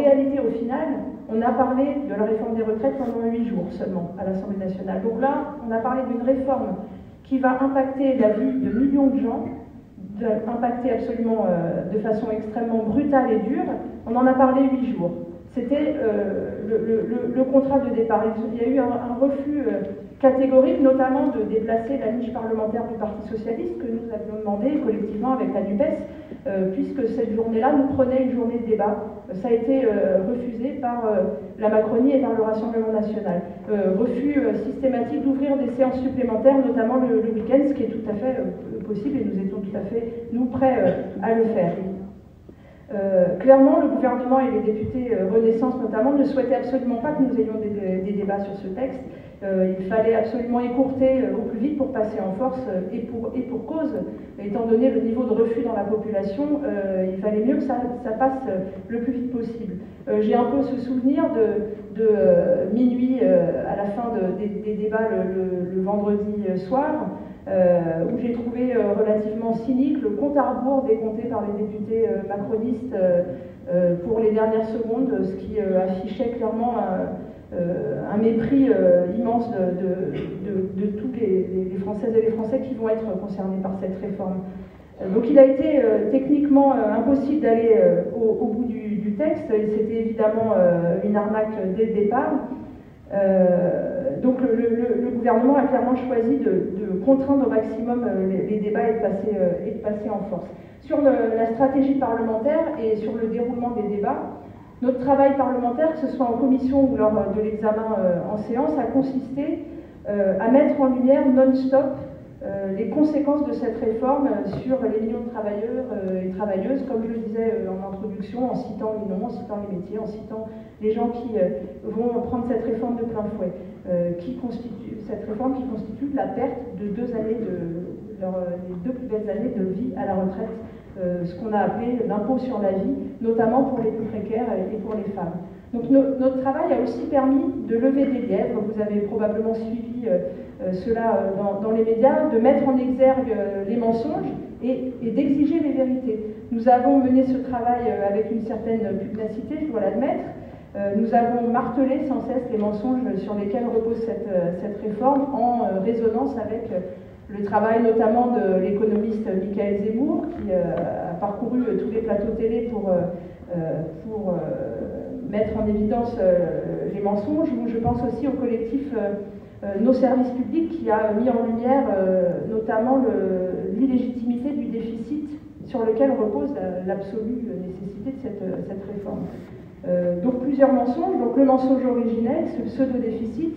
réalité, au final, on a parlé de la réforme des retraites pendant 8 jours seulement à l'Assemblée nationale. Donc là, on a parlé d'une réforme qui va impacter la vie de millions de gens, impacter absolument de façon extrêmement brutale et dure. On en a parlé 8 jours. C'était le contrat de départ. Il y a eu un refus catégorique, notamment de déplacer la niche parlementaire du Parti socialiste que nous avions demandé collectivement avec la NUPES, puisque cette journée-là nous prenait une journée de débat. Ça a été refusé par la Macronie et par le Rassemblement national. Refus systématique d'ouvrir des séances supplémentaires, notamment le week-end, ce qui est tout à fait possible et nous étions tout à fait, nous, prêts à le faire. Clairement, le gouvernement et les députés Renaissance notamment ne souhaitaient absolument pas que nous ayons des débats sur ce texte. Il fallait absolument écourter au plus vite pour passer en force et pour cause. Étant donné le niveau de refus dans la population, il fallait mieux que ça passe le plus vite possible. J'ai un peu ce souvenir de minuit à la fin des débats le vendredi soir, où j'ai trouvé relativement cynique le compte à rebours décompté par les députés macronistes pour les dernières secondes, ce qui affichait clairement un mépris immense de tous les Françaises et les Français qui vont être concernés par cette réforme. Donc il a été techniquement impossible d'aller au bout du texte, et c'était évidemment une arnaque dès le départ. Donc le gouvernement a clairement choisi de contraindre au maximum les débats et de passer en force. Sur la stratégie parlementaire et sur le déroulement des débats, notre travail parlementaire, que ce soit en commission ou lors de l'examen en séance, a consisté à mettre en lumière non-stop les conséquences de cette réforme sur les millions de travailleurs et travailleuses, comme je le disais en introduction, en citant les noms, en citant les métiers, en citant les gens qui vont prendre cette réforme de plein fouet, cette réforme qui constitue la perte de 2 années les 2 plus belles années de vie à la retraite, ce qu'on a appelé l'impôt sur la vie, notamment pour les plus précaires et pour les femmes. Donc notre travail a aussi permis de lever des lièvres, vous avez probablement suivi cela dans les médias, de mettre en exergue les mensonges et d'exiger les vérités. Nous avons mené ce travail avec une certaine pugnacité, je dois l'admettre. Nous avons martelé sans cesse les mensonges sur lesquels repose cette réforme en résonance avec le travail notamment de l'économiste Michael Zemmour, qui a parcouru tous les plateaux télé pour mettre en évidence les mensonges, ou je pense aussi au collectif Nos services publics, qui a mis en lumière notamment l'illégitimité du déficit sur lequel repose l'absolue nécessité de cette réforme. Donc plusieurs mensonges. Donc le mensonge originel, ce pseudo-déficit,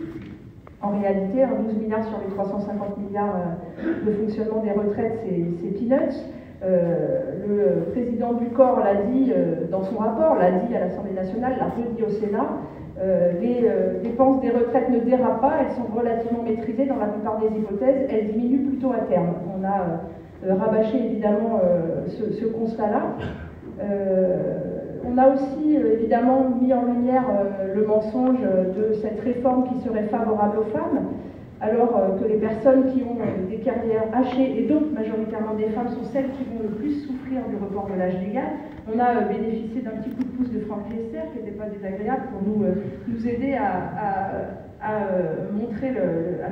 en réalité, 12 milliards sur les 350 milliards de fonctionnement des retraites, c'est peanuts. Le président du corps l'a dit dans son rapport, l'a dit à l'Assemblée nationale, l'a redit au Sénat. Les dépenses des retraites ne dérapent pas, elles sont relativement maîtrisées dans la plupart des hypothèses, elles diminuent plutôt à terme. On a rabâché évidemment ce constat-là. On a aussi évidemment mis en lumière le mensonge de cette réforme qui serait favorable aux femmes, alors que les personnes qui ont des carrières hachées, et donc majoritairement des femmes, sont celles qui vont le plus souffrir du report de l'âge légal. On a bénéficié d'un petit coup de pouce de Franck Riester, qui n'était pas désagréable, pour nous aider à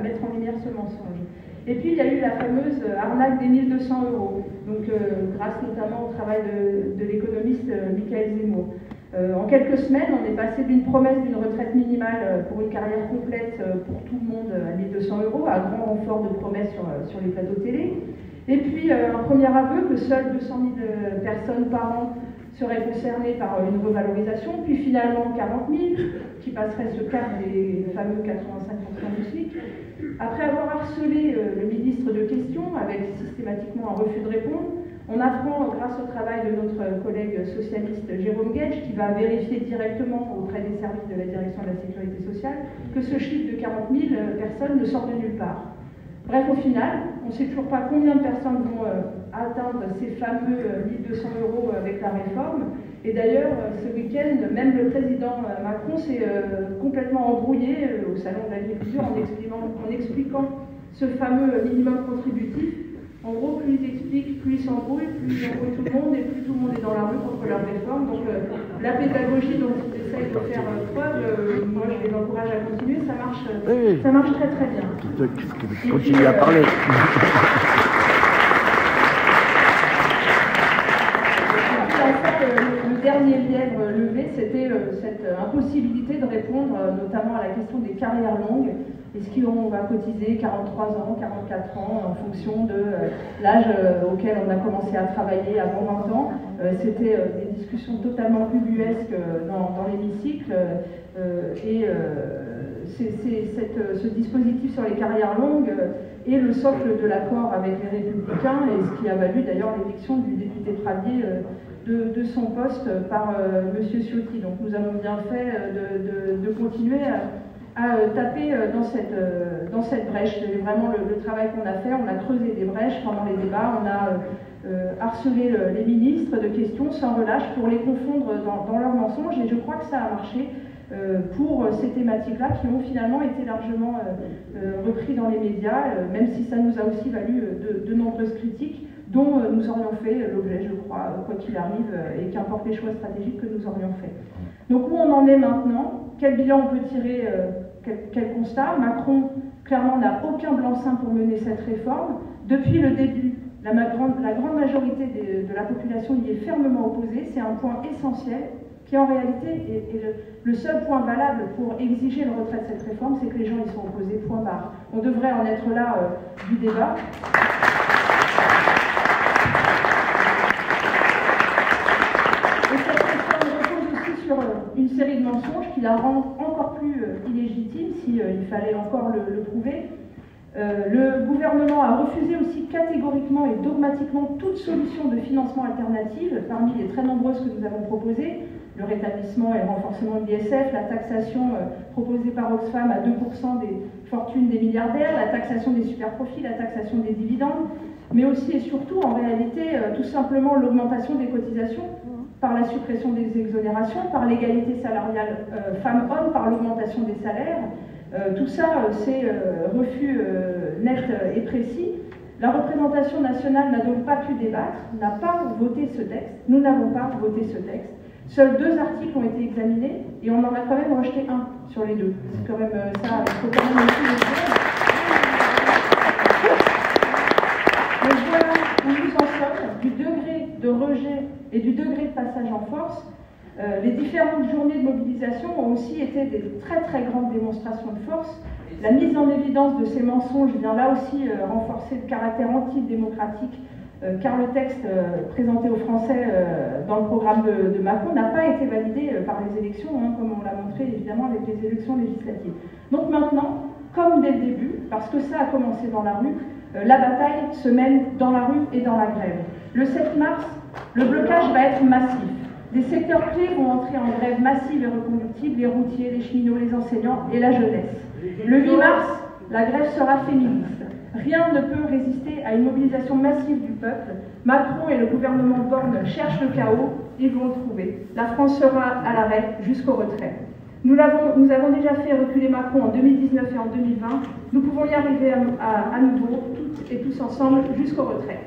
mettre en lumière ce mensonge. Et puis il y a eu la fameuse arnaque des 1 200 €, donc grâce notamment au travail de l'économiste Michael Zemmour. En quelques semaines, on est passé d'une promesse d'une retraite minimale pour une carrière complète pour tout le monde à 1 200 €, à grand renfort de promesses sur les plateaux télé. Et puis un premier aveu que seules 200 000 personnes par an seraient concernées par une revalorisation, puis finalement 40 000, qui passeraient ce cap des fameux 85% du SMIC. Après avoir harcelé le ministre de questions avec systématiquement un refus de répondre, on apprend, grâce au travail de notre collègue socialiste Jérôme Guedj, qui va vérifier directement auprès des services de la direction de la sécurité sociale, que ce chiffre de 40 000 personnes ne sort de nulle part. Bref, au final, on ne sait toujours pas combien de personnes vont atteindre ces fameux 1 200 € avec la réforme. Et d'ailleurs, ce week-end, même le président Macron s'est complètement embrouillé au Salon de l'Agriculture en expliquant ce fameux minimum contributif En gros, plus ils expliquent, plus ils s'embrouillent, plus ils embrouillent tout le monde, et plus tout le monde est dans la rue contre leur réforme. Donc la pédagogie dont ils essayent de faire preuve, moi je les encourage à continuer, ça marche très très bien. Continue à parler. Le dernier lièvre levé, c'était cette impossibilité de répondre notamment à la question des carrières longues. Est-ce qu'on va cotiser 43 ans, 44 ans en fonction de l'âge auquel on a commencé à travailler avant 20 ans? C'était des discussions totalement ubuesques dans l'hémicycle. Ce dispositif sur les carrières longues est le socle de l'accord avec les Républicains, et ce qui a valu d'ailleurs l'éviction du député Pradier de son poste par M. Ciotti. Donc nous avons bien fait de continuer à taper dans cette brèche. C'est vraiment le travail qu'on a fait. On a creusé des brèches pendant les débats, on a harcelé les ministres de questions sans relâche pour les confondre dans leurs mensonges, et je crois que ça a marché pour ces thématiques-là qui ont finalement été largement repris dans les médias, même si ça nous a aussi valu de nombreuses critiques dont nous aurions fait l'objet, je crois, quoi qu'il arrive, et qu'importe les choix stratégiques que nous aurions faits. Donc où on en est maintenant? Quel bilan on peut tirer? Quel constat? Macron, clairement, n'a aucun blanc-seing pour mener cette réforme. Depuis le début, la grande majorité de la population y est fermement opposée. C'est un point essentiel qui, en réalité, est le seul point valable pour exiger le retrait de cette réforme, c'est que les gens y sont opposés, point barre. On devrait en être là du débat. Une série de mensonges qui la rendent encore plus illégitime, s'il fallait encore le prouver. Le gouvernement a refusé aussi catégoriquement et dogmatiquement toute solution de financement alternative, parmi les très nombreuses que nous avons proposées: le rétablissement et le renforcement de l'ISF, la taxation proposée par Oxfam à 2% des fortunes des milliardaires, la taxation des superprofits, la taxation des dividendes, mais aussi et surtout, en réalité, tout simplement l'augmentation des cotisations, par la suppression des exonérations, par l'égalité salariale femmes-hommes, par l'augmentation des salaires. Tout ça, c'est refus net et précis. La représentation nationale n'a donc pas pu débattre, n'a pas voté ce texte. Nous n'avons pas voté ce texte. Seuls 2 articles ont été examinés, et on en a quand même rejeté un sur les 2. C'est quand même ça, il faut quand même aussi le dire. Donc voilà où nous en sommes, du degré de rejet et du degré de passage en force. Les différentes journées de mobilisation ont aussi été des très très grandes démonstrations de force. La mise en évidence de ces mensonges vient là aussi renforcer le caractère antidémocratique, car le texte présenté aux Français dans le programme de Macron n'a pas été validé par les élections, comme on l'a montré évidemment avec les élections législatives. Donc maintenant, comme dès le début, parce que ça a commencé dans la rue, la bataille se mène dans la rue et dans la grève. Le 7 mars, le blocage va être massif. Des secteurs clés vont entrer en grève massive et reconductible: les routiers, les cheminots, les enseignants et la jeunesse. Le 8 mars, la grève sera féministe. Rien ne peut résister à une mobilisation massive du peuple. Macron et le gouvernement Borne cherchent le chaos, ils vont le trouver. La France sera à l'arrêt jusqu'au retrait. Nous avons déjà fait reculer Macron en 2019 et en 2020. Nous pouvons y arriver à nouveau, toutes et tous ensemble, jusqu'au retrait.